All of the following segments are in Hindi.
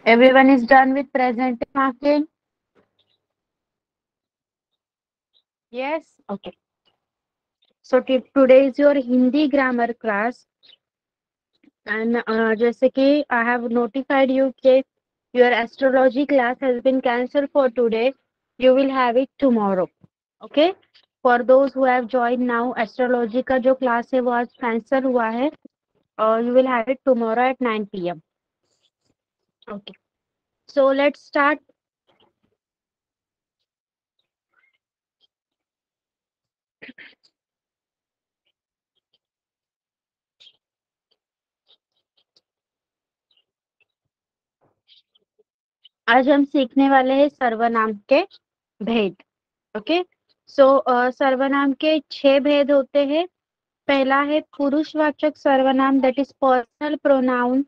Everyone is done with present marking? Yes? Okay. So today is your Hindi grammar class and जैसे कि I have notified you कि your astrology class has been cancelled for today. You will have it tomorrow. Okay? For those who have joined now, astrology का जो class है वो आज cancel हुआ है और you will have it tomorrow at 9 p.m. Okay. So let's start. आज हम सीखने वाले हैं सर्वनाम के भेद. ओके. सो सर्वनाम के 6 भेद होते हैं. पहला है पुरुषवाचक सर्वनाम दैट इज पर्सनल प्रोनाउन.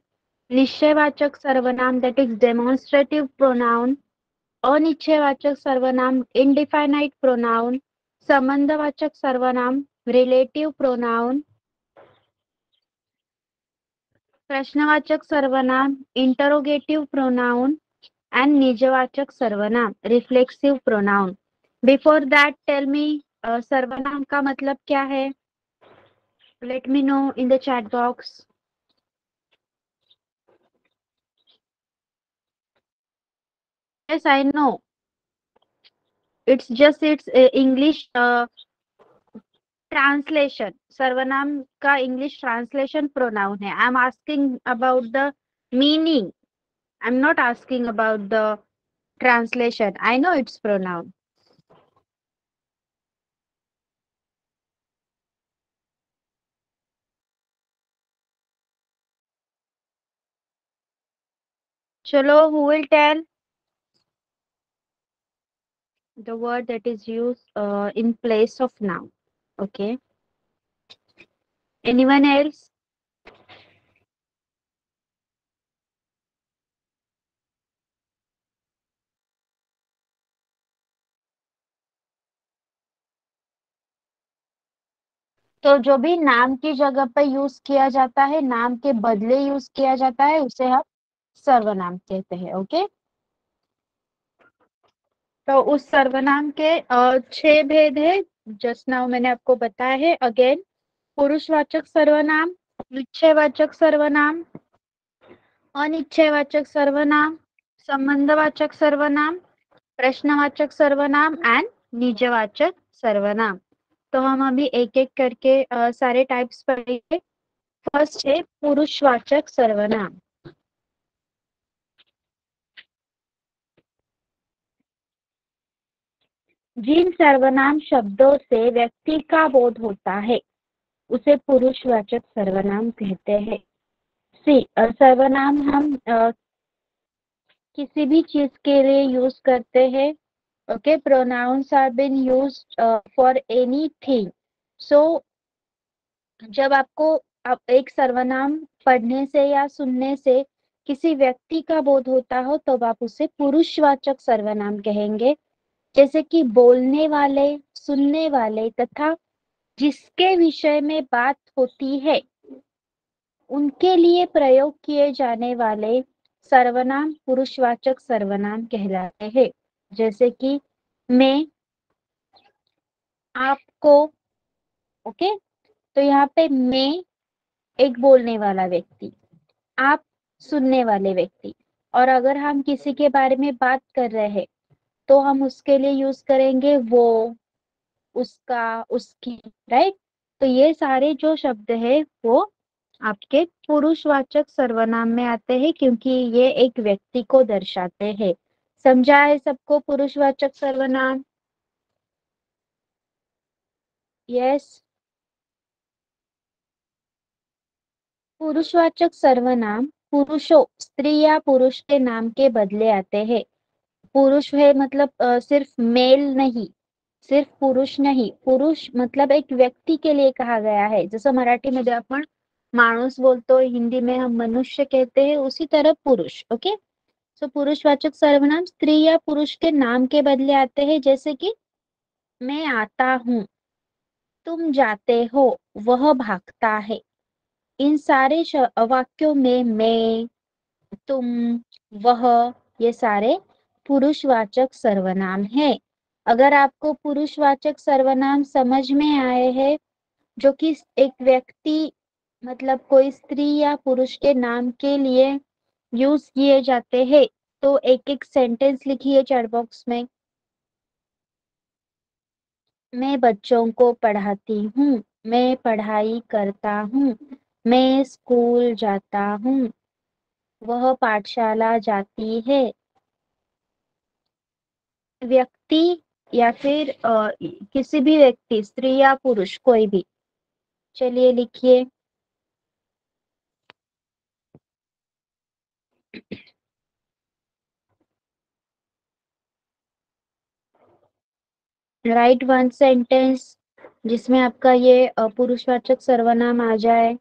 निश्चयवाचक सर्वनाम दैट इज डेमोन्स्ट्रेटिव प्रोनाउन. अनिश्चयवाचक सर्वनाम इनडिफाइनाइट प्रोनाउन. संबंधवाचक सर्वनाम रिलेटिव प्रोनाउन. प्रश्नवाचक सर्वनाम इंटरोगेटिव प्रोनाउन and निजवाचक सर्वनाम reflexive pronoun. Before that tell me सर्वनाम का मतलब क्या है? Let me know in the chat box. Yes I know. It's just it's English translation. सर्वनाम का इंग्लिश ट्रांसलेशन प्रोनाउन है. I am asking about the meaning. I am not asking about the translation. I know it's pronoun. Chalo, who will tell the word that is used in place of noun? Okay. Anyone else? तो जो भी नाम की जगह पर यूज किया जाता है, नाम के बदले यूज किया जाता है, उसे हम सर्वनाम कहते हैं. ओके. तो उस सर्वनाम के 6 भेद है. जस्ट नाउ मैंने आपको बताया है. अगेन, पुरुषवाचक सर्वनाम, निश्चयवाचक सर्वनाम, अनिश्चयवाचक सर्वनाम, संबंधवाचक सर्वनाम, प्रश्नवाचक सर्वनाम एंड निजवाचक सर्वनाम. तो हम अभी एक एक करके सारे टाइप्स पढ़ेंगे. फर्स्ट है पुरुषवाचक सर्वनाम. जिन सर्वनाम शब्दों से व्यक्ति का बोध होता है उसे पुरुषवाचक सर्वनाम कहते हैं. सी सर्वनाम हम किसी भी चीज के लिए यूज करते हैं. Okay. Pronouns are been used for anything. So जब आपको एक सर्वनाम पढ़ने से या सुनने से किसी व्यक्ति का बोध होता हो तो आप उसे पुरुषवाचक सर्वनाम कहेंगे. जैसे कि बोलने वाले, सुनने वाले तथा जिसके विषय में बात होती है उनके लिए प्रयोग किए जाने वाले सर्वनाम पुरुषवाचक सर्वनाम कहलाते हैं. जैसे कि मैं, आपको. ओके. तो यहाँ पे मैं एक बोलने वाला व्यक्ति, आप सुनने वाले व्यक्ति. और अगर हम किसी के बारे में बात कर रहे हैं तो हम उसके लिए यूज करेंगे वो, उसका, उसकी. राइट. तो ये सारे जो शब्द है वो आपके पुरुषवाचक सर्वनाम में आते हैं क्योंकि ये एक व्यक्ति को दर्शाते हैं. समझा है सबको पुरुषवाचक सर्वनाम? यस. पुरुषवाचक सर्वनाम पुरुषों, स्त्री या पुरुष के नाम के बदले आते हैं. पुरुष है मतलब सिर्फ मेल नहीं, सिर्फ पुरुष नहीं. पुरुष मतलब एक व्यक्ति के लिए कहा गया है. जसं मराठीमध्ये आपण माणूस बोलतो, हिंदी में हम मनुष्य कहते हैं, उसी तरह पुरुष. ओके. सो पुरुषवाचक सर्वनाम स्त्री या पुरुष के नाम के बदले आते हैं. जैसे कि मैं आता हूँ, तुम जाते हो, वह भागता है. इन सारे वाक्यों में मैं, तुम, वह, ये सारे पुरुषवाचक सर्वनाम है। अगर आपको पुरुषवाचक सर्वनाम समझ में आए हैं जो कि एक व्यक्ति मतलब कोई स्त्री या पुरुष के नाम के लिए यूज किए जाते हैं, तो एक एक सेंटेंस लिखिए चैट बॉक्स में। मैं बच्चों को पढ़ाती हूँ, मैं पढ़ाई करता हूँ, मैं स्कूल जाता हूँ, वह पाठशाला जाती है। व्यक्ति या फिर किसी भी व्यक्ति, स्त्री या पुरुष, कोई भी। चलिए लिखिए। राइट वन सेंटेंस जिसमें आपका ये पुरुषवाचक सर्वनाम आ जाए।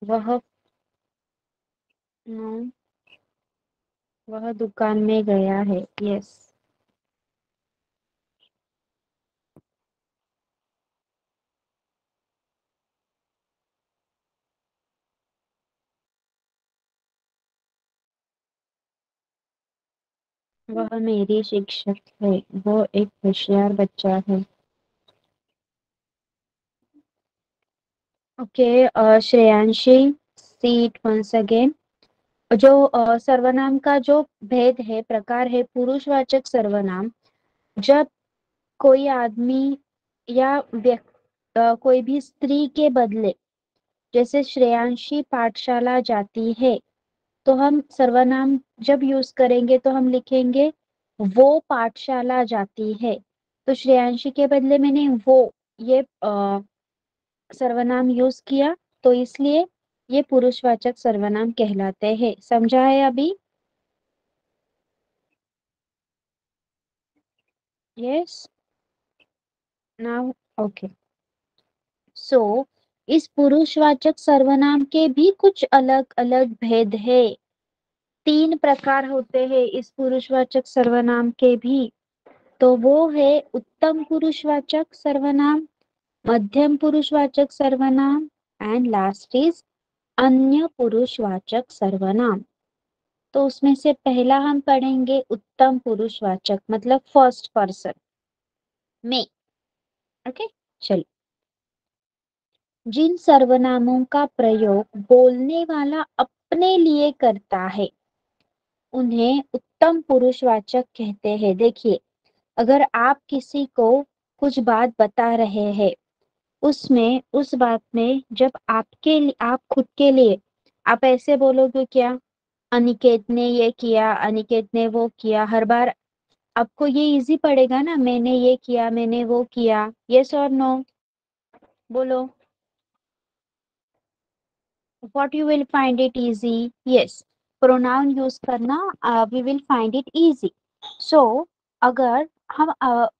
वह नो, वह दुकान में गया है। यस। वह मेरी शिक्षक है, वो एक होशियार बच्चा है। Okay Shreyanshi, see it once again. जो सर्वनाम का जो भेद है, प्रकार है पुरुषवाचक सर्वनाम, जब कोई आदमी या कोई भी स्त्री के बदले, जैसे श्रेयांशी पाठशाला जाती है, तो हम सर्वनाम जब यूज करेंगे तो हम लिखेंगे वो पाठशाला जाती है। तो श्रेयांशी के बदले मैंने वो ये सर्वनाम यूज किया, तो इसलिए ये पुरुषवाचक सर्वनाम कहलाते हैं। समझा है अभी? यस। Now okay. सो इस पुरुषवाचक सर्वनाम के भी कुछ अलग अलग भेद है। तीन प्रकार होते हैं इस पुरुषवाचक सर्वनाम के भी। तो वो है उत्तम पुरुषवाचक सर्वनाम, मध्यम पुरुषवाचक सर्वनाम एंड लास्ट इज अन्य पुरुषवाचक सर्वनाम। तो उसमें से पहला हम पढ़ेंगे उत्तम पुरुषवाचक, मतलब फर्स्ट पर्सन में। ओके, चलिए। जिन सर्वनामों का प्रयोग बोलने वाला अपने लिए करता है उन्हें उत्तम पुरुषवाचक कहते हैं। देखिए, अगर आप किसी को कुछ बात बता रहे हैं, उसमें उस बात में जब आप खुद के लिए आप ऐसे बोलोगे क्या, अनिकेत ने ये किया, अनिकेत ने वो किया, हर बार आपको ये इजी पड़ेगा ना, मैंने ये किया, मैंने वो किया। यस और नो? बोलो। What you will find it easy? Yes, pronoun use करना we will find it easy. So अगर हम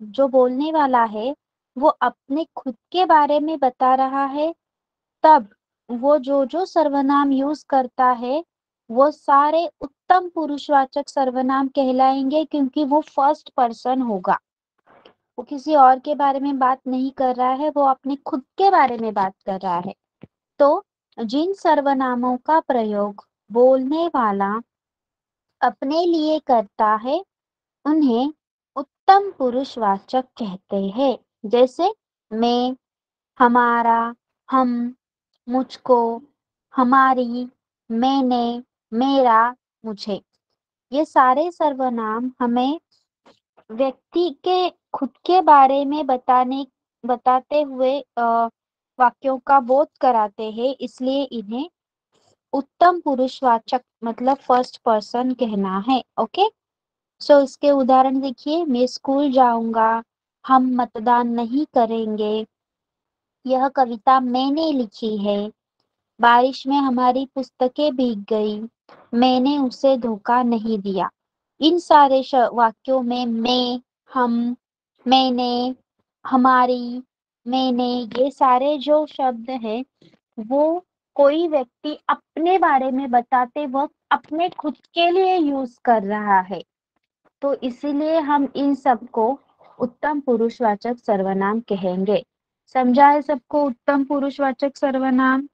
जो बोलने वाला है वो अपने खुद के बारे में बता रहा है, तब वो जो जो सर्वनाम यूज करता है वो सारे उत्तम पुरुषवाचक सर्वनाम कहलाएंगे, क्योंकि वो फर्स्ट पर्सन होगा। वो किसी और के बारे में बात नहीं कर रहा है, वो अपने खुद के बारे में बात कर रहा है। तो जिन सर्वनामों का प्रयोग बोलने वाला अपने लिए करता है उन्हें उत्तम पुरुषवाचक कहते हैं। जैसे मैं, हमारा, हम, मुझको, हमारी, मैंने, मेरा, मुझे। ये सारे सर्वनाम हमें व्यक्ति के खुद के बारे में बताते हुए वाक्यों का बोध कराते हैं, इसलिए इन्हें उत्तम पुरुषवाचक मतलब फर्स्ट पर्सन कहना है। ओके। सो इसके उदाहरण देखिए। मैं स्कूल जाऊंगा, हम मतदान नहीं करेंगे, यह कविता मैंने लिखी है, बारिश में हमारी पुस्तकें भीग गई, मैंने उसे धोखा नहीं दिया। इन सारे वाक्यों में मैं, हम, मैंने, हमारी, मैंने, ये सारे जो शब्द हैं वो कोई व्यक्ति अपने बारे में बताते वक्त अपने खुद के लिए यूज कर रहा है। तो इसीलिए हम इन सबको उत्तम पुरुषवाचक सर्वनाम कहेंगे। समझा है सबको उत्तम पुरुषवाचक सर्वनाम?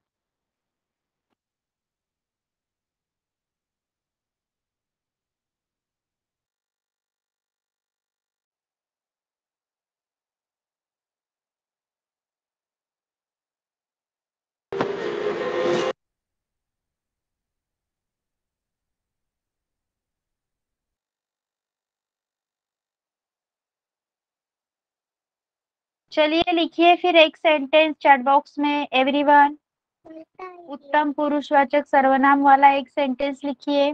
चलिए लिखिए फिर एक सेंटेंस चैट बॉक्स में एवरीवन। उत्तम पुरुषवाचक सर्वनाम वाला एक सेंटेंस लिखिए।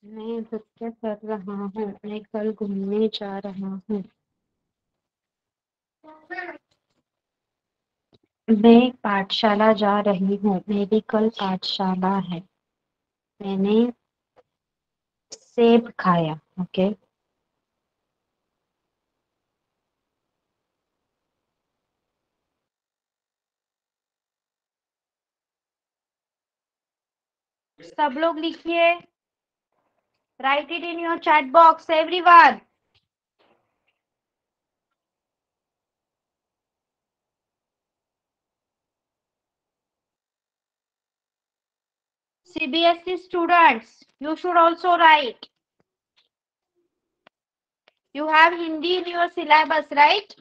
मैं नृत्य कर रहा हूँ, मैं कल घूमने जा रहा हूँ, मैं पाठशाला जा रही हूँ, मेरी कल पाठशाला है, मैंने सेब खाया। ओके, सब लोग लिखिए, right it in your chat box everyone. CBSE students, you should also write. You have Hindi in your syllabus, right?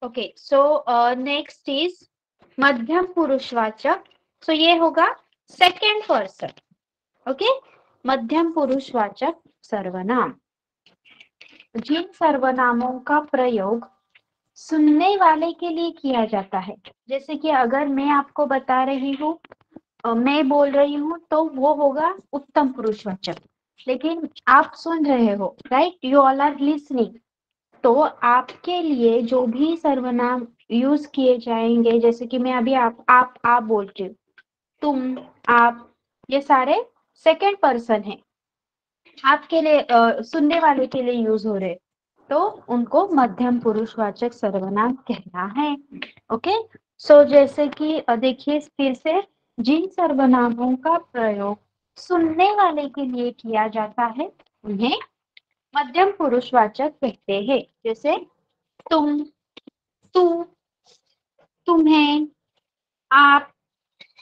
Okay, so next is मध्यम पुरुषवाचक। So ये होगा सेकेंड पर्सन। ओके, मध्यम पुरुषवाचक सर्वनाम। जिन सर्वनामों का प्रयोग सुनने वाले के लिए किया जाता है, जैसे कि अगर मैं आपको बता रही हूँ, मैं बोल रही हूँ, तो वो होगा उत्तम पुरुषवाचक। लेकिन आप सुन रहे हो, right, you all are listening, तो आपके लिए जो भी सर्वनाम यूज किए जाएंगे, जैसे कि मैं अभी आप बोल रही हूँ, तुम, आप, ये सारे सेकेंड पर्सन है, आपके लिए सुनने वाले के लिए यूज हो रहे, तो उनको मध्यम पुरुषवाचक सर्वनाम कहना है। ओके, सो जैसे कि देखिए फिर से, जिन सर्वनामों का प्रयोग सुनने वाले के लिए किया जाता है उन्हें मध्यम पुरुषवाचक कहते हैं। जैसे तुम, तू, तुम्हें, आप,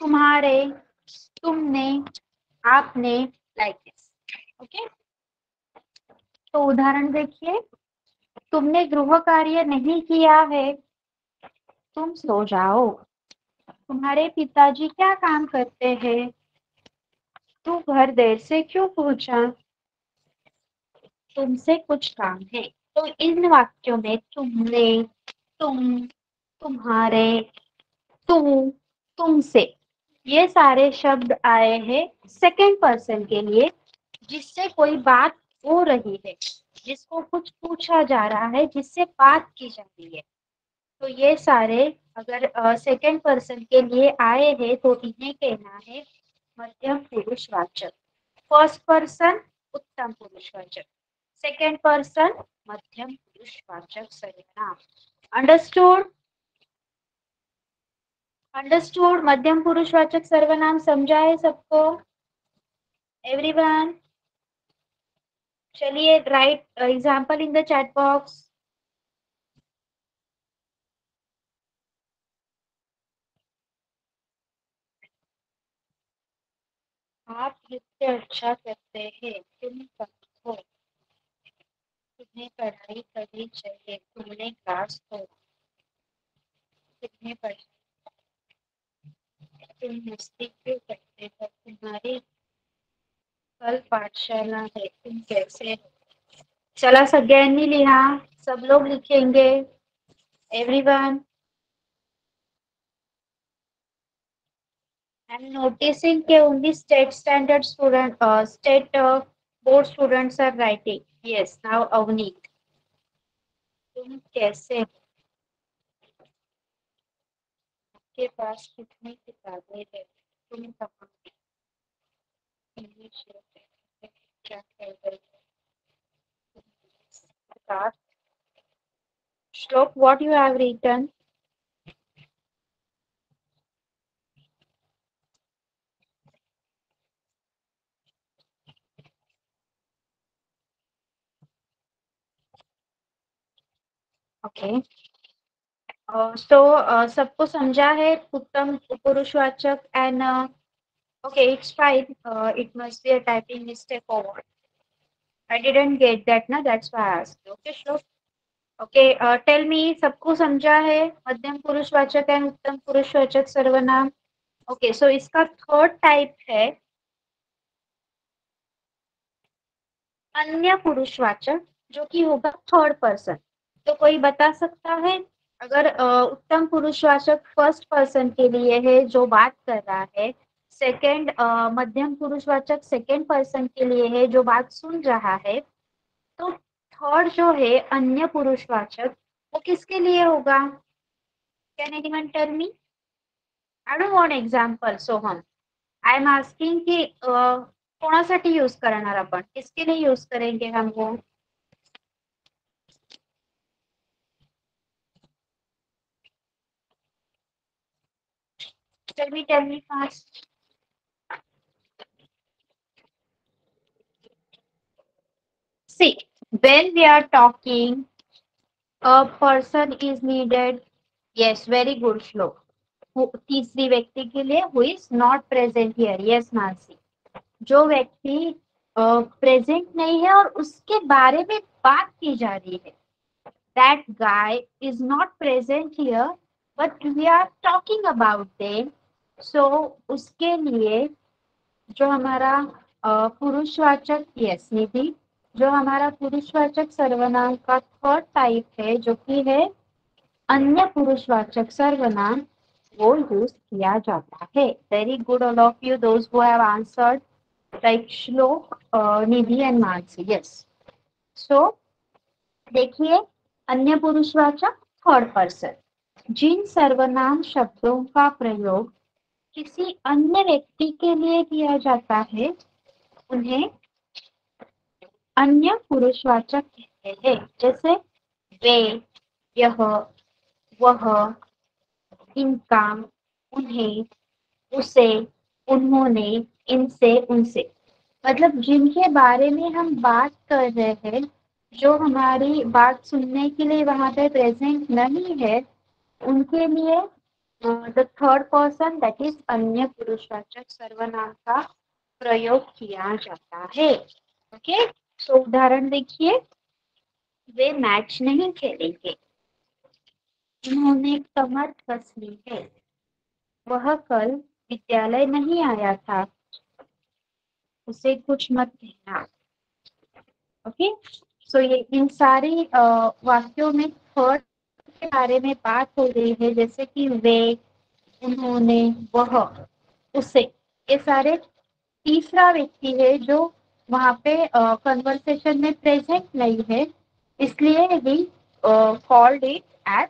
तुम्हारे, तुमने, आपने, लाइक दिस। ओके, तो उदाहरण देखिए, तुमने गृह कार्य नहीं किया है, तुम सो जाओ। तुम्हारे पिताजी क्या काम करते हैं, तू घर देर से क्यों पहुंचा, तुमसे कुछ काम है। तो इन वाक्यों में तुमने, तुम, तुम्हारे, तू, तुमसे, ये सारे शब्द आए हैं सेकेंड पर्सन के लिए, जिससे कोई बात हो रही है, जिसको कुछ पूछा जा रहा है, जिससे बात की जा रही है। तो ये सारे अगर सेकेंड पर्सन के लिए आए हैं तो इन्हें कहना है मध्यम पुरुषवाचक। फर्स्ट पर्सन उत्तम पुरुषवाचक, सेकेंड पर्सन मध्यम पुरुषवाचक सर्वनाम। अंडरस्टूड? अंडरस्टूड? मध्यम पुरुषवाचक सर्वनाम समझा है सबको? एवरीवन, चलिए right example in the chat box. आप नृत्य अच्छा करते हैं, तुम कम हो, तुम्हें पढ़ाई करनी चाहिए, तुमने क्लास हो, तुम्हें पढ़ाई, तुम मस्ती क्यों करते हो, तुम्हारी कल पाठशाला है, तुम कैसे हो। चला सगळ्यांनी लिहा, सब लोग लिखेंगे एवरीवन। आई एम नोटिसिंग के only state standard student, state board students are writing. Yes, now Avneet, तुम कैसे, के पास कितनी किताबें हैं, तुम कहाँ, इंग्लिश क्या कर रहे हो। Shlok, what you have written? Okay, so सबको समझा है उत्तम पुरुषवाचक and okay it's fine, it must be a typing mistake or what? I didn't get that ना, that's why I asked. Okay, sure. Okay, tell me, सबको समझा है मध्यम पुरुषवाचक एंड उत्तम पुरुषवाचक सर्वनाम? ओके, सो इसका थर्ड टाइप है अन्य पुरुषवाचक, जो कि होगा थर्ड पर्सन। तो कोई बता सकता है? अगर उत्तम पुरुषवाचक फर्स्ट पर्सन के लिए है जो बात कर रहा है, सेकंड मध्यम पुरुषवाचक सेकंड पर्सन के लिए है जो बात सुन रहा है, तो थर्ड जो है अन्य पुरुषवाचक वो किसके लिए होगा? Can anyone tell me? I don't want example Soham, I am asking कि कोणासाठी यूज करणार आपण, किसके लिए यूज करेंगे हम वो? Tell me fast. See, when we are talking a person is needed, yes, very good श्लोक। तीसरी व्यक्ति के लिए who is not present here, yes Mansi, जो व्यक्ति प्रेजेंट नहीं है और उसके बारे में बात की जा रही है, that guy is not present here but we are talking about them, so उसके लिए जो हमारा पुरुषवाचक, यस निधि, जो हमारा पुरुषवाचक सर्वनाम का थर्ड टाइप है जो कि है अन्य पुरुषवाचक सर्वनाम, वो यूज किया जाता है। Very good all of you those who have answered like श्लोक, निधि एंड मानसी, यस। सो देखिए, अन्य पुरुषवाचक थर्ड पर्सन, जिन सर्वनाम शब्दों का प्रयोग किसी अन्य व्यक्ति के लिए किया जाता है उन्हें अन्य पुरुषवाचक कहते हैं। जैसे वे, यह, वह, इनका, उन्हें, उसे, उन्होंने, इनसे, उनसे, मतलब जिनके बारे में हम बात कर रहे हैं, जो हमारी बात सुनने के लिए वहां पे प्रेजेंट नहीं है, उनके लिए the third person that is अन्य पुरुषवाचक सर्वनाम का प्रयोग किया जाता है। ओके, तो उदाहरण देखिए, वे मैच नहीं खेलेंगे, उन्होंने कमर कस ली है, वह कल विद्यालय नहीं आया था, उसे कुछ मत कहना। ओके, सो ये इन सारी वाक्यों में थर्ड के बारे में बात हो रही है, जैसे कि वे, उन्होंने, वह, उसे, ये सारे तीसरा व्यक्ति है जो वहां पे कन्वर्सेशन में प्रेजेंट नहीं है, इसलिए we called it as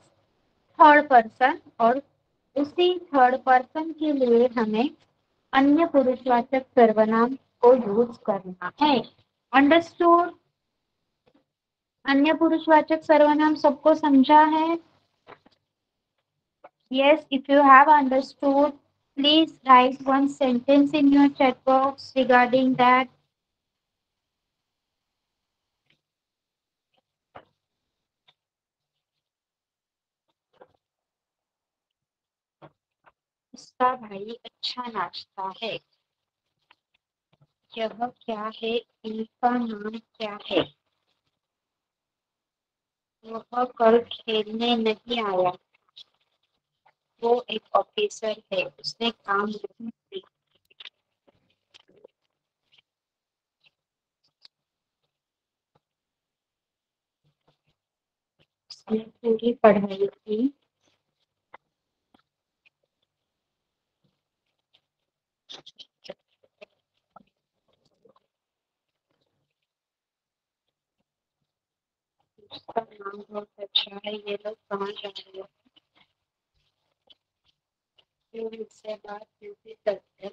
third person, और उसी थर्ड पर्सन के लिए हमें अन्य पुरुषवाचक सर्वनाम को यूज करना है। अंडरस्टूड? अन्य पुरुषवाचक सर्वनाम सबको समझा है? Yes, if you have understood, please write one sentence in your chat box regarding that. इसका भाई अच्छा नाचता है, यह क्या है, इनका नाम क्या है, वह कल खेलने नहीं आया, वो एक ऑफिसर है, उसने काम नहीं किया। उसने पूरी पढ़ाई की, उसका नाम बहुत अच्छा है, ये लोग कहाँ जा रहे हैं, क्यों इससे बात नहीं करते?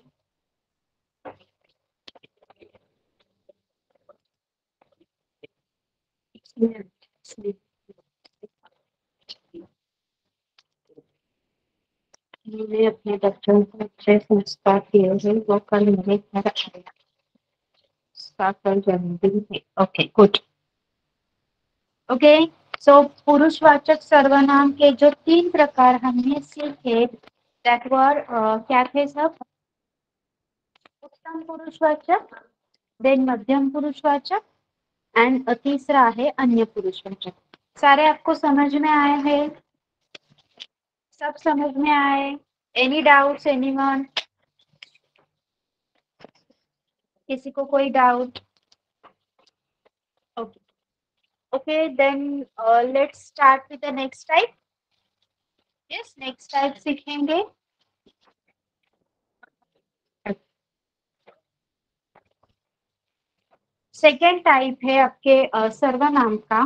मैंने अपने बच्चों को अच्छे संस्कार दिए हैं, वो कल मेरे घर आए, उसका कल जन्मदिन है। ओके गुड, ओके सो पुरुषवाचक सर्वनाम के जो 3 प्रकार हमने सीखे, दैट वर क्या थे सब? उत्तम पुरुषवाचक, देन मध्यम पुरुषवाचक एंड तीसरा है अन्य पुरुषवाचक। सारे आपको समझ में आए हैं? सब समझ में आए? Any doubts anyone? किसी को कोई doubt? Okay okay, then let's start with the next type. Yes, next type सीखेंगे। सेकेंड टाइप है आपके सर्वनाम का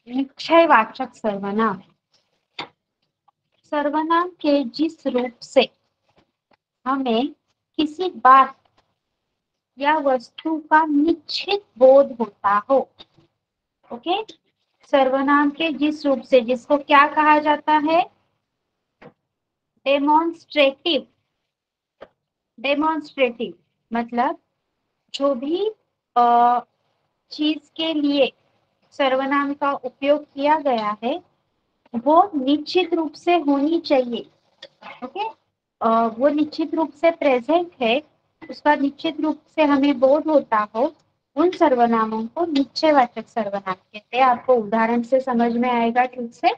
निश्चयवाचक सर्वनाम। सर्वनाम के जिस रूप से हमें किसी बात या वस्तु का निश्चित बोध होता हो। ओके, सर्वनाम के जिस रूप से, जिसको क्या कहा जाता है? डेमोन्स्ट्रेटिव। डेमोन्स्ट्रेटिव मतलब जो भी चीज के लिए सर्वनाम का उपयोग किया गया है वो निश्चित रूप से होनी चाहिए। ओके, वो निश्चित रूप से प्रेजेंट है, उसका निश्चित रूप से हमें बोध होता हो, उन सर्वनामों को निश्चयवाचक सर्वनाम कहते हैं। आपको उदाहरण से समझ में आएगा ठीक से।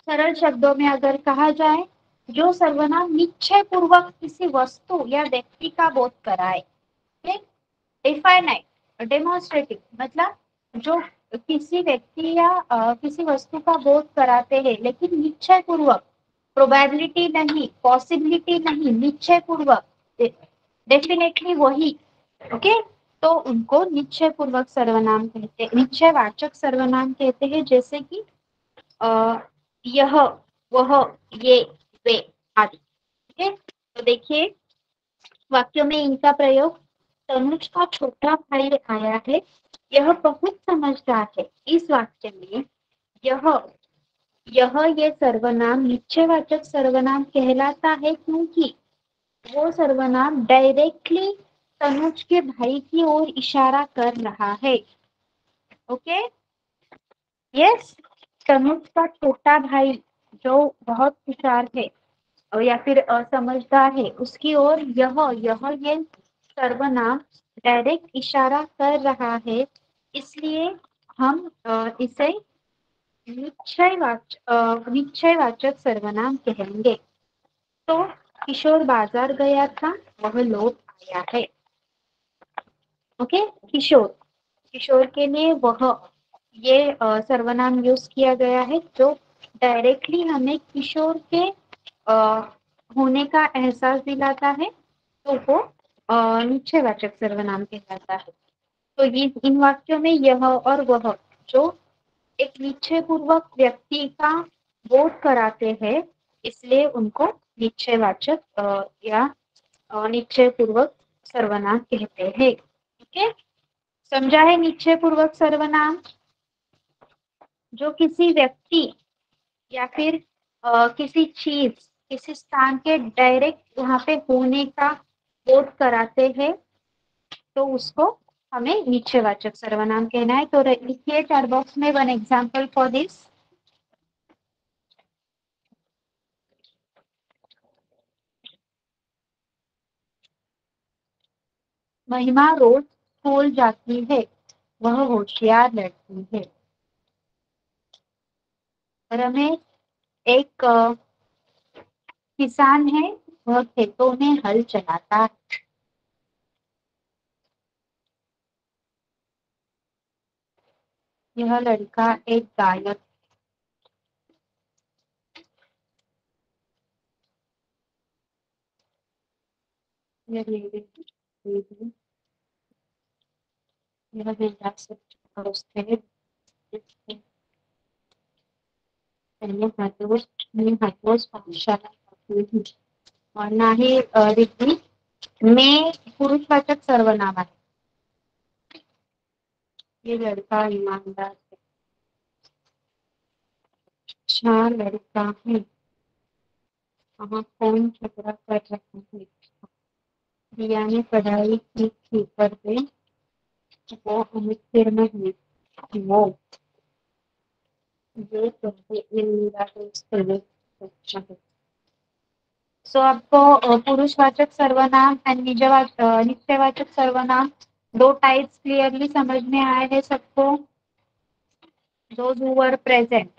सरल शब्दों में अगर कहा जाए, जो सर्वनाम निश्चय पूर्वक किसी वस्तु या व्यक्ति का बोध कराए। डिफाइनाइट, डेमोन्स्ट्रेटिव मतलब जो किसी व्यक्ति या किसी वस्तु का बोध कराते हैं, लेकिन निश्चय पूर्वक, प्रोबेबिलिटी नहीं, पॉसिबिलिटी नहीं, निश्चय पूर्वक, डेफिनेटली वही। ओके, तो उनको निश्चय पूर्वक सर्वनाम कहते हैं, निश्चयवाचक सर्वनाम कहते हैं। जैसे कि यह, वह, ये, वे आदि। ओके, तो देखिए वाक्यों में इनका प्रयोग। तनुज का छोटा भाई आया है, यह बहुत समझदार है। इस वाक्य में यह ये सर्वनाम निश्चयवाचक सर्वनाम कहलाता है, क्योंकि वो सर्वनाम डायरेक्टली तनुज के भाई की ओर इशारा कर रहा है। ओके, यस, तनुज का छोटा भाई जो बहुत होशियार है या फिर समझदार है, उसकी ओर ये सर्वनाम डायरेक्ट इशारा कर रहा है, इसलिए हम इसे निश्चयवाचक सर्वनाम कहेंगे। तो किशोर बाजार गया था, वह लोग आया है। ओके, किशोर, किशोर के लिए वह, ये सर्वनाम यूज किया गया है जो डायरेक्टली हमें किशोर के होने का एहसास दिलाता है, तो वो निश्चयवाचक सर्वनाम कहलाता है। तो ये इन वाक्यों में यह और वह जो एक निश्चय पूर्वक व्यक्ति का बोध कराते हैं, इसलिए उनको निश्चयवाचक या निश्चय पूर्वक सर्वनाम कहते हैं। ठीक है, समझा है? निश्चय पूर्वक सर्वनाम जो किसी व्यक्ति या फिर किसी चीज, किसी स्थान के डायरेक्ट वहां पे होने का बोध कराते हैं, तो उसको हमें निश्चयवाचक सर्वनाम कहना है। तो लिखिए चैट बॉक्स में वन एग्जांपल फॉर दिस। महिमा रोज स्कूल जाती है, वह होशियार लड़की है। रमेश एक किसान है, वह खेतों में हल चलाता है। यह लड़का एक गायक। यह लेडी, यह बेटा से दोस्त है। पहले हररोज पाठशाला जाती हूँ। और ना ही रिद्धि में पुरुषवाचक सर्वनाम है। ये लड़का ईमानदार है, अच्छा लड़का है। वहाँ कौन झगड़ा कर रहा है? रिया ने पढ़ाई की थी, पर वे वो अमित में है। वो ये तो मिल अच्छा है। सो आपको पुरुषवाचक सर्वनाम एंड निश्चयवाचक सर्वनाम दो टाइप्स क्लियरली समझ में आए हैं सबको? Those who were present,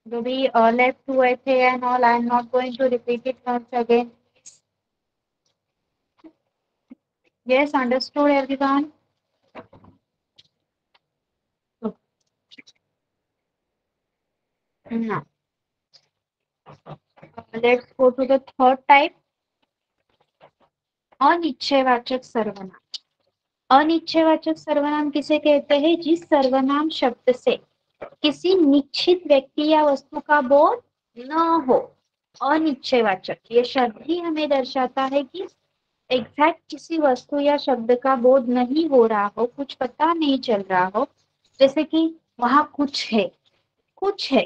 जो भी लेफ्ट हुए थे and all, I am not going to repeat it once again. Yes, understood everyone. Now, let's go to the third type, अनिश्चयवाचक सर्वनाम. अनिश्चयवाचक सर्वनाम किसे कहते हैं? जिस सर्वनाम शब्द से किसी निश्चित व्यक्ति या वस्तु का बोध न हो. अनिश्चयवाचक ये शब्द ही हमें दर्शाता है कि एग्जैक्ट किसी वस्तु या शब्द का बोध नहीं हो रहा हो, कुछ पता नहीं चल रहा हो. जैसे कि वहां कुछ है, कुछ है,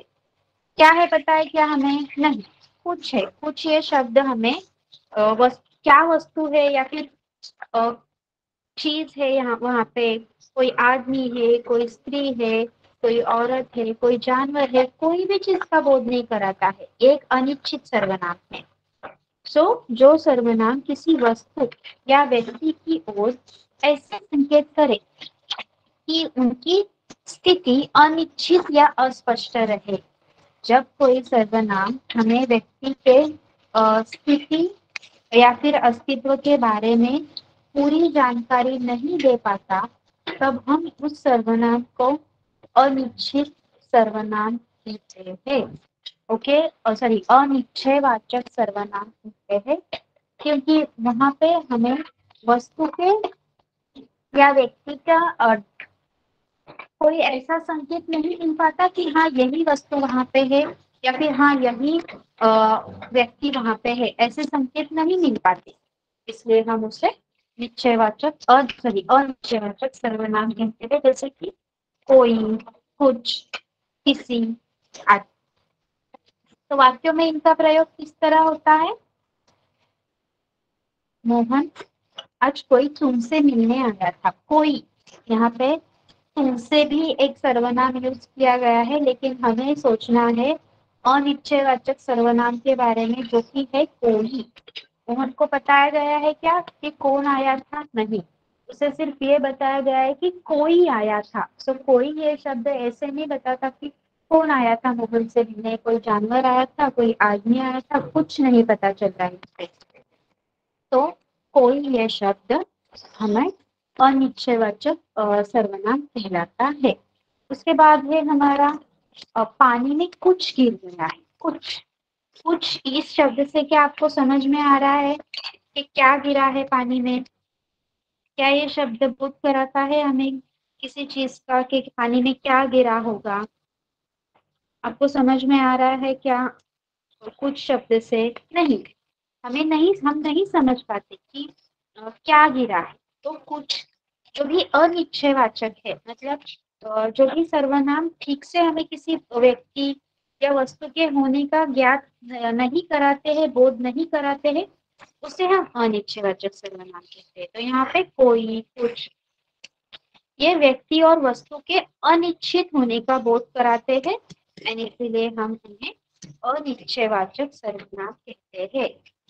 क्या है पता है क्या हमें? नहीं. कुछ है, कुछ ये शब्द हमें क्या वस्तु है या फिर चीज है, यहाँ वहां पे कोई आदमी है, कोई स्त्री है, कोई औरत है, कोई जानवर है, कोई भी चीज का बोध नहीं कराता है. एक अनिश्चित सर्वनाम है. जो सर्वनाम किसी वस्तु या व्यक्ति की ओर ऐसे संकेत करे कि उनकी स्थिति अनिश्चित या अस्पष्ट रहे. जब कोई सर्वनाम हमें व्यक्ति के स्थिति या फिर अस्तित्व के बारे में पूरी जानकारी नहीं दे पाता, तब हम उस सर्वनाम को अनिश्चित सर्वनाम कहते हैं. ओके, सॉरी, अनिश्चयवाचक सर्वनाम कहते हैं, क्योंकि वहां पे हमें वस्तु के या व्यक्ति का कोई ऐसा संकेत नहीं मिल पाता कि हाँ यही वस्तु वहां पे है या फिर हाँ यही व्यक्ति वहां पे है. ऐसे संकेत नहीं मिल पाते, इसलिए हम उसे अनिश्चयवाचक सर्वनाम कहते हैं. जैसे कि कोई, कुछ, किसी आदि. तो वाक्यों में इनका प्रयोग किस तरह होता है? मोहन, आज कोई तुमसे मिलने आया था. कोई, यहाँ पे तुमसे भी एक सर्वनाम यूज किया गया है, लेकिन हमें सोचना है अनिश्चयवाचक सर्वनाम के बारे में, जो कि है कोई. मोहन को बताया गया है क्या कि कौन आया था? नहीं, उसे सिर्फ ये बताया गया है कि कोई आया था. सो कोई ये शब्द ऐसे नहीं बताता कि कौन आया था मोहन से मिलने, कोई जानवर आया था, कोई आदमी आया था, कुछ नहीं पता चल रहा है. तो कोई ये शब्द हमें अनिश्चयवाचक सर्वनाम कहलाता है. उसके बाद है हमारा पानी में कुछ गिर गया है. कुछ, कुछ इस शब्द से क्या आपको समझ में आ रहा है कि क्या गिरा है पानी में? क्या ये शब्द बोध कराता है हमें किसी चीज का कि पानी में क्या गिरा होगा? आपको समझ में आ रहा है क्या? कुछ शब्द से नहीं, हम नहीं समझ पाते कि क्या गिरा है. तो कुछ जो भी अनिश्चयवाचक है, मतलब जो भी सर्वनाम ठीक से हमें किसी व्यक्ति या वस्तु के होने का ज्ञात नहीं कराते हैं, बोध नहीं कराते हैं, उसे हम अनिश्चयवाचक सर्वनाम कहते हैं. तो यहाँ पे कोई, कुछ, ये व्यक्ति और वस्तु के अनिश्चित होने का बोध कराते हैं, इसीलिए हम उन्हें अनिश्चयवाचक सर्वनाम कहते हैं.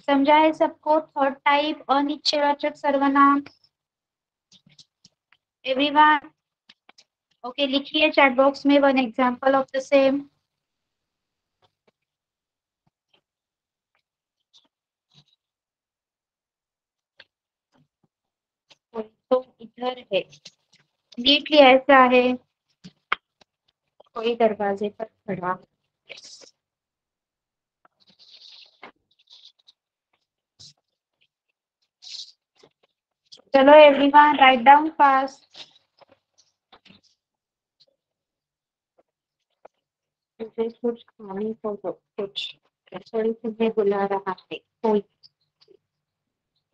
समझा है सबको? थर्ड टाइप अनिश्चयवाचक सर्वनाम. एवरीवन ओके, लिखिए चैट बॉक्स में one example of the same. तो इधर है, नीटली ऐसा है, कोई दरवाजे पर खड़ा. चलो एवरीवन राइट डाउन फास्ट. मुझे कुछ खाने को दो. कुछ रसोई तुम्हें बुला रहा है. कोई,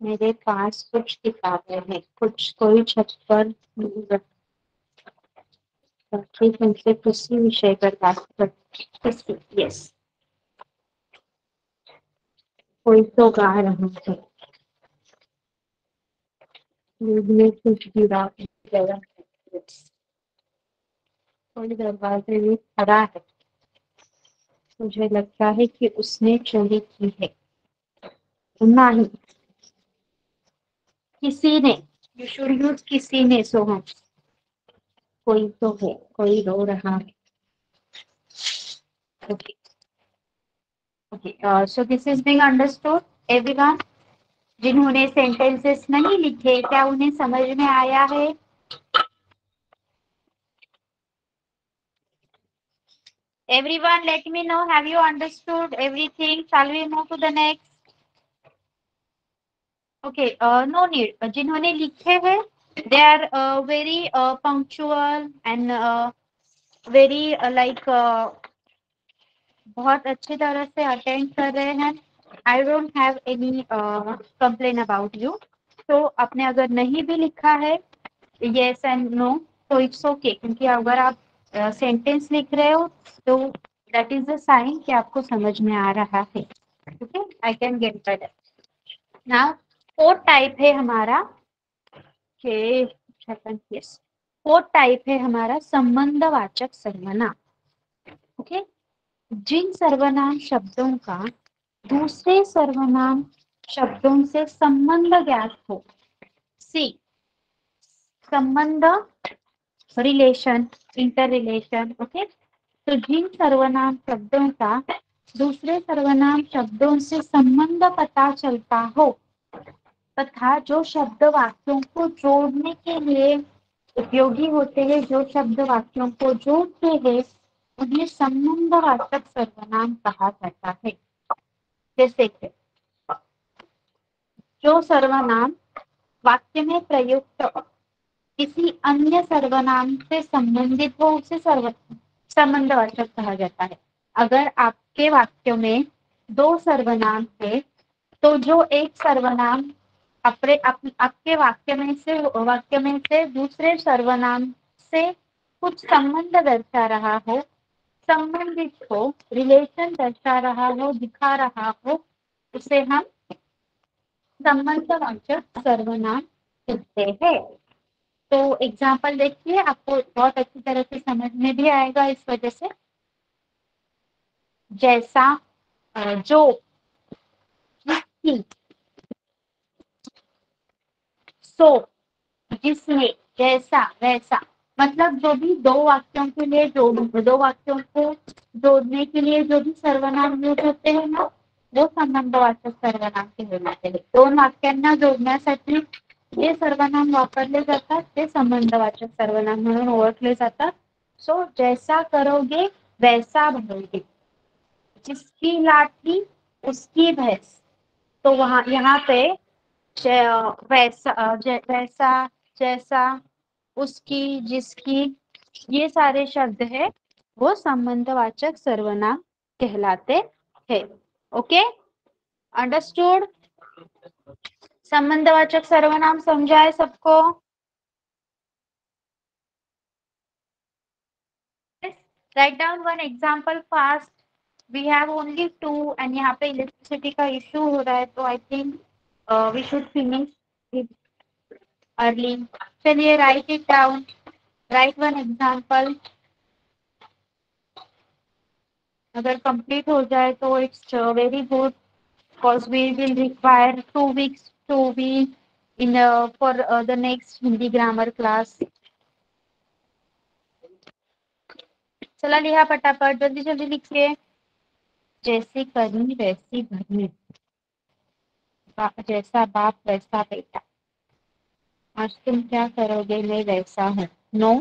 मेरे पास कुछ किताबें हैं. कुछ, कोई छत पर रखी तुमसे किसी विषय पर बात करती. यस, कोई तो गा रहा है. दूध में कुछ गिरा गया. कोई दरवाजे में खड़ा है, मुझे लगता है कि उसने चोरी की है। नहीं, किसी ने, यू शुड यूज किसी ने, सोहम। कोई तो है, कोई रो रहा है। Okay okay, so this is being understood everyone. जिन्होंने सेंटेंसेस नहीं लिखे, क्या उन्हें समझ में आया है? Everyone, let me know, have you understood everything? Shall we move to the next? Okay, no need. जिन्होंने लिखे हैं, they are very punctual and very like बहुत अच्छी तरह से अटेंड कर रहे हैं। I don't have any complain about you. तो आपने अगर नहीं भी लिखा है यस एंड नो, तो इट्स ओके, क्योंकि अगर आप सेंटेंस लिख रहे हो तो दैट इज द साइन कि आपको समझ में आ रहा है। Okay, I can get that. Now fourth type है हमारा के यस, फोर्थ टाइप है हमारा संबंधवाचक सर्वनाम। ओके, जिन सर्वनाम शब्दों का दूसरे सर्वनाम शब्दों से संबंध ज्ञात हो। सी, संबंध, रिलेशन, इंटर रिलेशन। ओके, तो जिन सर्वनाम शब्दों का दूसरे सर्वनाम शब्दों से संबंध पता चलता हो तथा जो शब्द वाक्यों को जोड़ने के लिए उपयोगी होते हैं, जो शब्द वाक्यों को जोड़ते हैं, उन्हें संबंधवाचक सर्वनाम कहा जाता है। जैसे कि जो सर्वनाम वाक्य में प्रयुक्त किसी अन्य सर्वनाम से संबंधित हो उसे संबंधवाचक कहा जाता है। अगर आपके वाक्य में दो सर्वनाम है, तो जो एक सर्वनाम आपके वाक्य में से दूसरे सर्वनाम से कुछ संबंध दर्शा रहा हो, संबंधित हो, रिलेशन दर्शा रहा हो, दिखा रहा हो, उसे हम संबंधवाचक सर्वनाम कहते हैं। तो एग्जाम्पल देखिए, आपको बहुत अच्छी तरह से समझ में भी आएगा इस वजह से। जैसा, जो, जिसकी, सो, जिसमें, जैसा, वैसा। मतलब जो भी दो वाक्यों के लिए दो वाक्यों को जोड़ने के लिए जो भी सर्वनाम यूज होते हैं ना, वो संबंधवाचक सर्वनाम कहलाते हैं। दोन वाक्यांना जोडण्यासाठी जे सर्वनाम वापरले जातात ते संबंधवाचक सर्वनाम म्हणून ओळखले जातात। सो जैसा करोगे वैसा भरोगे, जिसकी लाठी उसकी भैंस। तो वहां यहाँ पे वैसा, जैसा, उसकी, जिसकी, ये सारे शब्द है वो संबंधवाचक सर्वनाम कहलाते हैं। Okay, understood? संबंधवाचक सर्वनाम समझाए सबको? Write down one example fast. We have only two and यहाँ पे इलेक्ट्रिसिटी का इश्यू हो रहा है, तो I think we should finish it early. चलिए, write it down, write one example. अगर कंप्लीट हो जाए तो it's very good, because we will require 2 weeks to be in for the next Hindi grammar class. चला लिया फटाफट, जल्दी जल्दी लिखिए। जैसी करनी वैसी भरनी, जैसा बाप वैसा बेटा। आज तुम क्या करोगे, मैं वैसा हूँ। नो,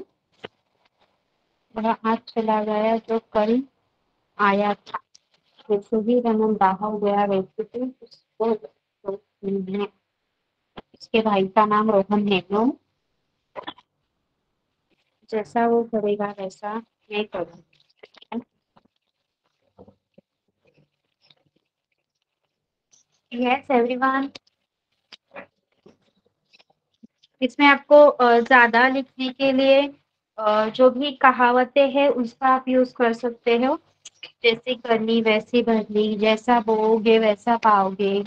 वह आज चला गया जो कल आया था। जैसे ही रमन बाहर गया वैसे ही उसको मिलने। इसके भाई का नाम रोहन है। नो, जैसा वो करेगा वैसा मैं करूँगी। यस एवरीवन, इसमें आपको ज्यादा लिखने के लिए जो भी कहावतें हैं उसका आप यूज कर सकते हो। जैसी करनी वैसी भरनी, जैसा बोओगे वैसा पाओगे।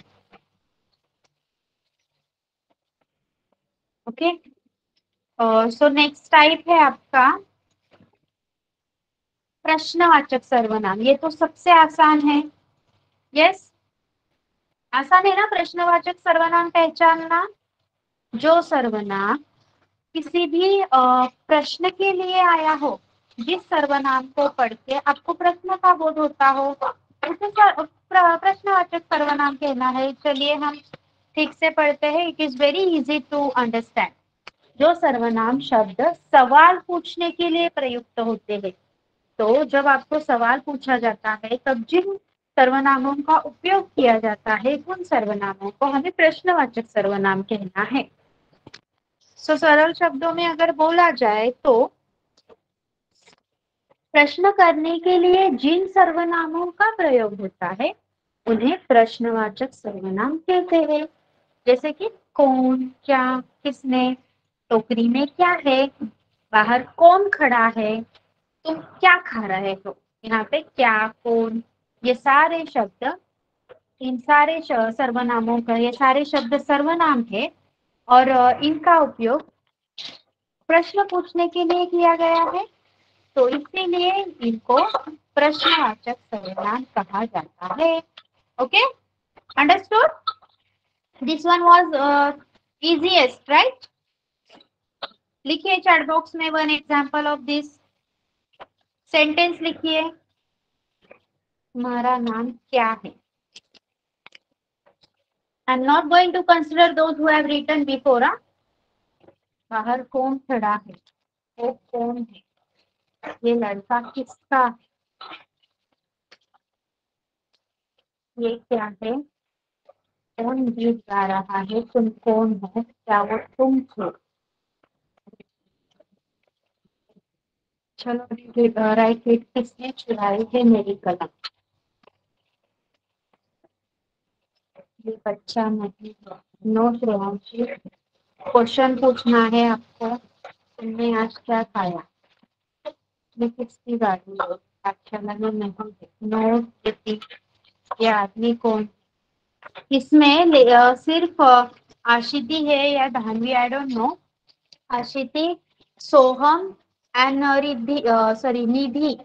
ओके, सो नेक्स्ट टाइप है आपका प्रश्नवाचक सर्वनाम, ये तो सबसे आसान है। यस, आसान है ना प्रश्नवाचक सर्वनाम पहचानना। जो सर्वनाम किसी भी प्रश्न के लिए आया हो, जिस सर्वनाम को पढ़ के आपको प्रश्न का बोध होता हो, उसे प्रश्नवाचक सर्वनाम कहना है। चलिए हम ठीक से पढ़ते हैं। It is very easy to understand. जो सर्वनाम शब्द सवाल पूछने के लिए प्रयुक्त होते हैं, तो जब आपको सवाल पूछा जाता है तब जिन सर्वनामों का उपयोग किया जाता है, उन सर्वनामों को हमें प्रश्नवाचक सर्वनाम कहना है। सरल शब्दों में अगर बोला जाए तो प्रश्न करने के लिए जिन सर्वनामों का प्रयोग होता है उन्हें प्रश्नवाचक सर्वनाम कहते हैं। जैसे कि कौन, क्या, किसने, टोकरी में क्या है, बाहर कौन खड़ा है, तुम क्या खा रहे हो। यहाँ पे क्या, कौन, ये सारे शब्द, इन सारे सर्वनामों का, ये सारे शब्द सर्वनाम है और इनका उपयोग प्रश्न पूछने के लिए किया गया है, तो इसीलिए इनको प्रश्नवाचक सर्वनाम कहा जाता है। Okay, understood? This one was easiest, right? लिखिए चैट बॉक्स में one example of this sentence लिखिए। तुम्हारा नाम क्या है? I am not going to consider those who have written before. बाहर कौन खड़ा है, वो कौन है, ये लड़का किसका, ये क्या है, कौन गीत गा रहा है, तुम कौन हो, क्या वो तुम हो। चलो राइट, किसने चुराई है मेरी कलम? ये बच्चा नहीं है। नो श्रेयांशी, क्वेश्चन पूछना है आपको। तुमने आज क्या खाया? ये किसकी गाड़ी है? पाठशाला में नहीं है। नो प्रीति, ये आदमी कौन? इसमें सिर्फ आशिति है या Dhanvi, I don't know. Ashiti, Soham and Riddhi, sorry Nidhi,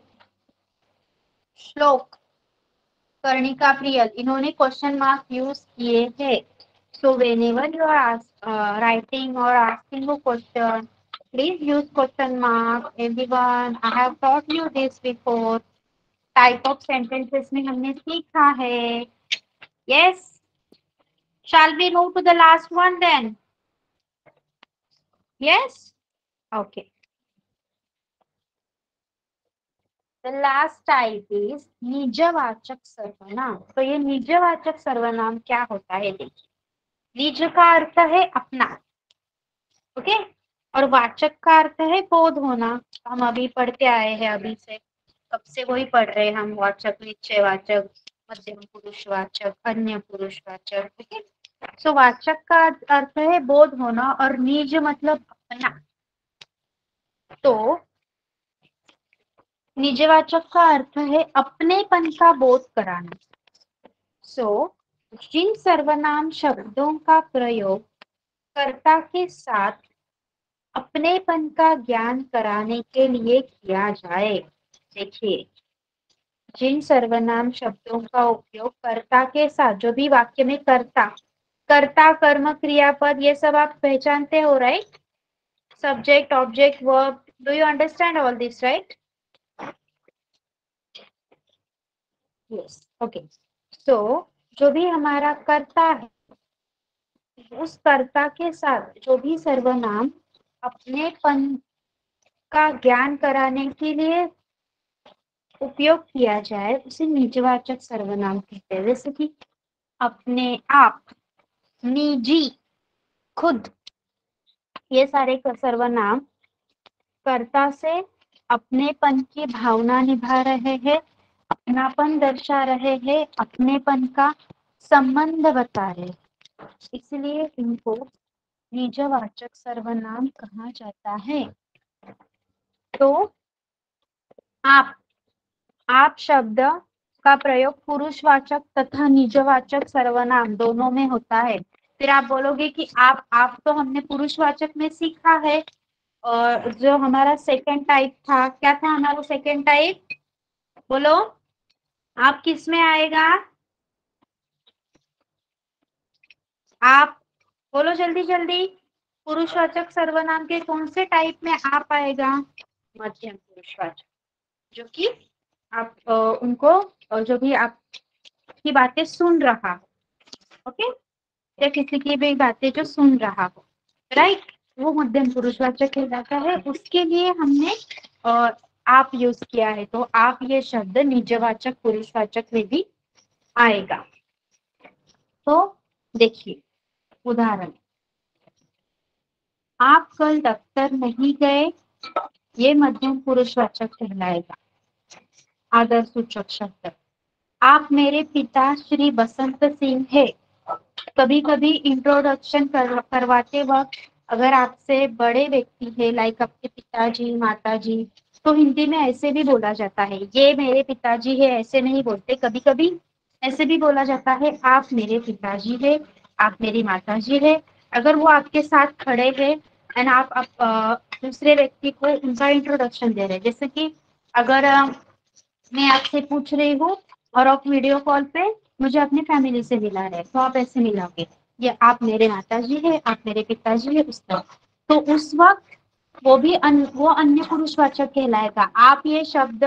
Shlok, Karnika, Priyal, इन्होंने क्वेश्चन मार्क यूज किए हैं। So whenever you are writing और asking a question, please use question mark. Everyone, I have taught you this before. Type of sentences में हमने सीखा है। Yes, shall we move to the last one then? Yes, okay. The last type is निजवाचक सर्वनाम। तो ये निजवाचक सर्वनाम क्या होता है? देखिए, निज का अर्थ है अपना, ओके, और वाचक का अर्थ है बोध होना। हम अभी पढ़ते आए हैं, अभी से कब से वही पढ़ रहे हैं हम, वाचक, निश्चयवाचक, मध्यम पुरुषवाचक, अन्य पुरुषवाचक। ओके, सो वाचक का अर्थ है बोध होना और निज मतलब अपना। तो निजवाचक का अर्थ है अपनेपन का बोध कराना। सो जिन सर्वनाम शब्दों का प्रयोग कर्ता के साथ अपनेपन का ज्ञान कराने के लिए किया जाए, देखिए, जिन सर्वनाम शब्दों का उपयोग कर्ता के साथ, जो भी वाक्य में कर्ता, कर्ता, कर्म, क्रियापद, ये सब आप पहचानते हो, right? Subject, object, verb, do you understand all this, right? Yes, okay. So जो भी हमारा कर्ता है, उस कर्ता के साथ जो भी सर्वनाम अपनेपन का ज्ञान कराने के लिए उपयोग किया जाए, उसे निजवाचक सर्वनाम कहते हैं। जैसे कि अपने आप, निजी, खुद, ये सारे सर्वनाम कर्ता से अपनेपन की भावना निभा रहे हैं, अपनापन दर्शा रहे हैं, अपनेपन का संबंध बता रहे हैं, इसलिए इनको निजवाचक सर्वनाम कहा जाता है। तो आप शब्द का प्रयोग पुरुषवाचक तथा निजवाचक सर्वनाम दोनों में होता है। फिर आप बोलोगे कि आप तो हमने पुरुषवाचक में सीखा है, और जो हमारा सेकंड टाइप था, क्या था हमारा सेकंड टाइप? बोलो आप किस में आएगा? आप बोलो जल्दी जल्दी। पुरुषवाचक सर्वनाम के कौन से टाइप में आप आएगा? मध्यम पुरुषवाचक, जो कि आप उनको जो भी आपकी बातें सुन रहा हो, ओके, या किसी की भी बातें जो सुन रहा हो, राइट, वो मध्यम पुरुषवाचक कहलाता है। उसके लिए हमने आप यूज किया है, तो आप ये शब्द निजवाचक पुरुषवाचक में भी आएगा। तो देखिए उदाहरण, आप कल दफ्तर नहीं गए, ये मध्यम पुरुषवाचक कहलाएगा, आदर सूचक शब्द। आप मेरे पिता श्री बसंत सिंह है। कभी कभी इंट्रोडक्शन करवाते वक्त अगर आपसे बड़े व्यक्ति है, लाइक आपके पिताजी माताजी, तो हिंदी में ऐसे भी बोला जाता है, ये मेरे पिताजी है, ऐसे नहीं बोलते। कभी कभी ऐसे भी बोला जाता है, आप मेरे पिताजी है, आप मेरी माताजी है। अगर वो आपके साथ खड़े हैं एंड आप दूसरे व्यक्ति को उनका इंट्रोडक्शन दे रहे हैं, जैसे कि अगर मैं आपसे पूछ रही हूँ और आप वीडियो कॉल पे मुझे अपनी फैमिली से मिला रहे, तो आप ऐसे मिलाओगे, ये आप मेरे माताजी है, आप मेरे पिताजी है, उस तरह। तो उस वक्त वो भी वो अन्य पुरुषवाचक कहलाएगा। आप ये शब्द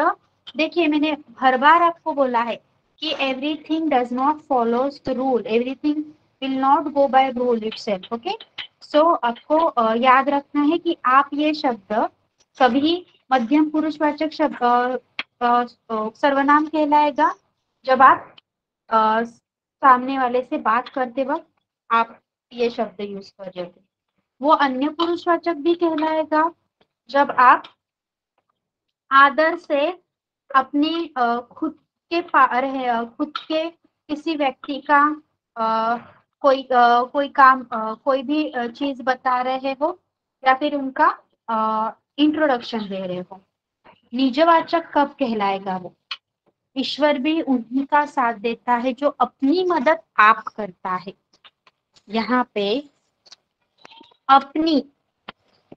देखिए, मैंने हर बार आपको बोला है कि everything does not follows the rule, everything will not go by rule itself, okay. So आपको याद रखना है कि आप ये शब्द कभी मध्यम पुरुषवाचक शब्द सर्वनाम कहलाएगा जब आप सामने वाले से बात करते वक्त आप ये शब्द यूज कर रहे हो। वो अन्य पुरुषवाचक भी कहलाएगा जब आप आदर से अपनी खुद के किसी व्यक्ति का कोई काम कोई भी चीज बता रहे हो या फिर उनका इंट्रोडक्शन दे रहे हो। निजवाचक कब कहलाएगा? वो ईश्वर भी उन्हीं का साथ देता है जो अपनी मदद आप करता है। यहाँ पे अपनी,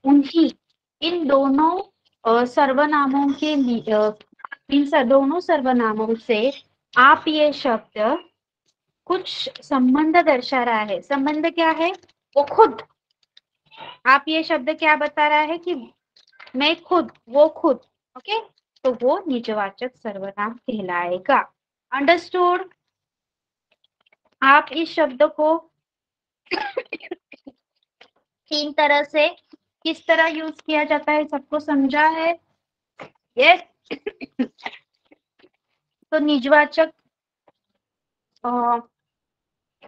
उन्हीं, इन दोनों सर्वनामों के दोनों सर्वनामों से आप ये शब्द कुछ संबंध दर्शा रहा है। संबंध क्या है? वो खुद, आप ये शब्द क्या बता रहा है कि मैं खुद, वो खुद, ओके, तो वो निजवाचक सर्वनाम कहलाएगा। अंडरस्टूड? आप इस शब्द को तीन तरह से किस तरह यूज किया जाता है सबको समझा है? यस। तो निजवाचक,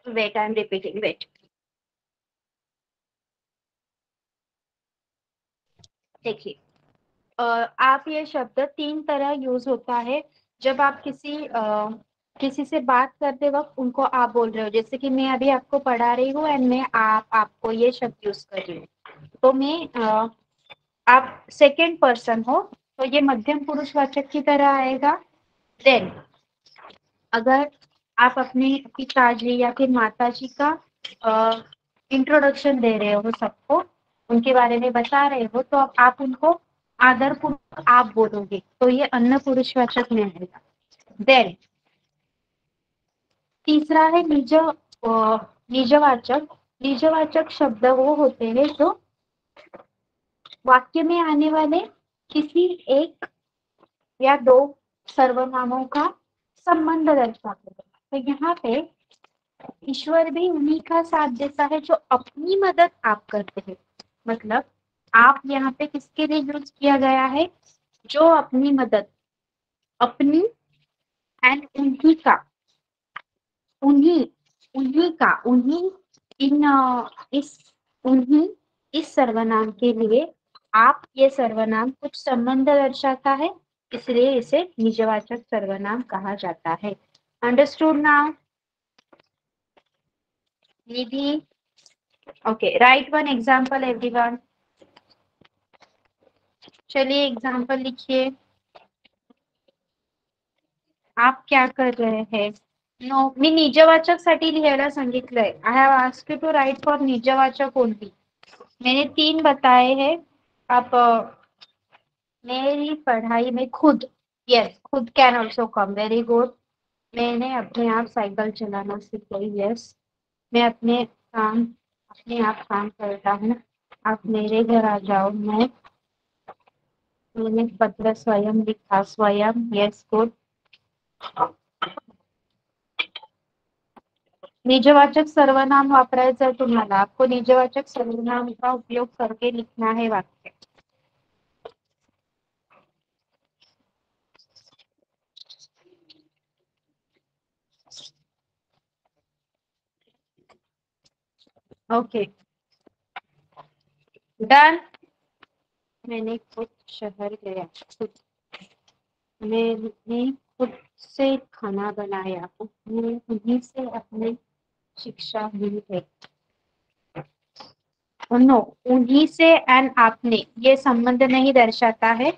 wait I am repeating, wait. देखिए आप ये शब्द तीन तरह यूज होता है जब आप किसी से बात करते वक्त उनको आप बोल रहे हो, जैसे कि मैं अभी आपको पढ़ा रही हूँ एंड मैं आपको ये शब्द यूज कर रही हूँ, तो मैं आप सेकेंड पर्सन हो, तो ये मध्यम पुरुषवाचक की तरह आएगा। देन अगर आप अपने पिताजी या फिर माताजी का इंट्रोडक्शन दे रहे हो, सबको उनके बारे में बता रहे हो, तो आप उनको आदरपूर्वक आप बोलोगे, तो ये अन्य पुरुषवाचक में आएगा। देन तीसरा है निजवाचक। निजवाचक शब्द वो होते हैं जो वाक्य में आने वाले किसी एक या दो सर्वनामों का संबंध दर्शाते हैं। तो यहाँ पे ईश्वर भी उन्हीं का साथ देता है जो अपनी मदद आप करते हैं। मतलब आप यहाँ पे किसके लिए यूज किया गया है? जो अपनी मदद, अपनी एंड उन्हीं का, उन्हीं, उन्हीं का, उन्हीं, इन इस उन्हीं, इस सर्वनाम के लिए आप, ये सर्वनाम कुछ संबंध दर्शाता है, इसलिए इसे निजवाचक सर्वनाम कहा जाता है। Understood now? Nidhi, okay, write one example everyone. चलिए एग्जाम्पल लिखिए। आप क्या कर रहे हैं? नो, मी निजवाचक साठी लिहायला सांगितलंय। I have asked you to write for निजवाचक ओनली। मैंने तीन बताए हैं। आप मेरी पढ़ाई में खुद, यस, खुद can also come, very good. मैंने अपने आप साइकिल चलाना सीख गई, यस। मैं अपने आप काम करता हूँ। आप मेरे घर आ जाओ, मैंने पत्र स्वयं लिखा, स्वयं, यस, गुड। निजवाचक सर्वनाम वापरायचं तुम्हाला, आपको निजवाचक सर्वनाम का उपयोग करके लिखना है वाक्य। Okay, done. मैंने खुद शहर गया, मैंने खुद से खाना बनाया, मैं उन्हीं से अपनी शिक्षा ली है। नो, उन्हीं से एंड आपने ये संबंध नहीं दर्शाता है।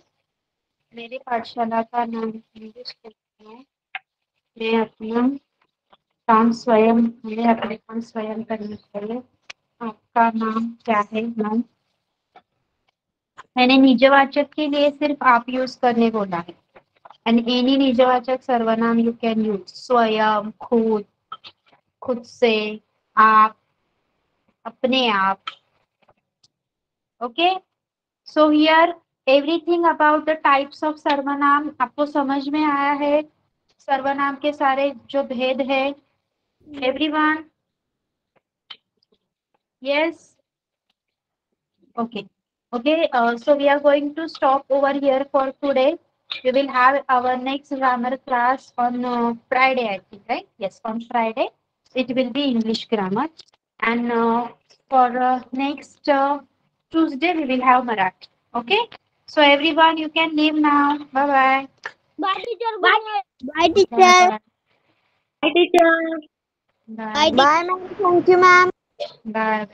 मेरे पाठशाला का नाम इंग्लिश है। मैं अपना काम स्वयं, मैं अपने काम स्वयं करना चाहिए। आपका नाम क्या है? नाम। मैंने निजवाचक के लिए सिर्फ आप यूज करने बोला है। एंड एनी निजवाचक सर्वनाम यू कैन यूज, स्वयं, खुद, खुद से, आप, अपने आप। Okay, so here everything about the types of सर्वनाम आपको समझ में आया है? सर्वनाम के सारे जो भेद है, everyone? Yes, okay. Okay, so we are going to stop over here for today. We will have our next grammar class on Friday, I think, right? Yes, on Friday. It will be English grammar. And for next Tuesday, we will have Marathi. Okay? So everyone, you can leave now. Bye-bye. Bye, teacher. Bye, teacher. Bye-bye. Hi, teacher. Bye. Bye, ma'am. Thank you, ma'am. Bye.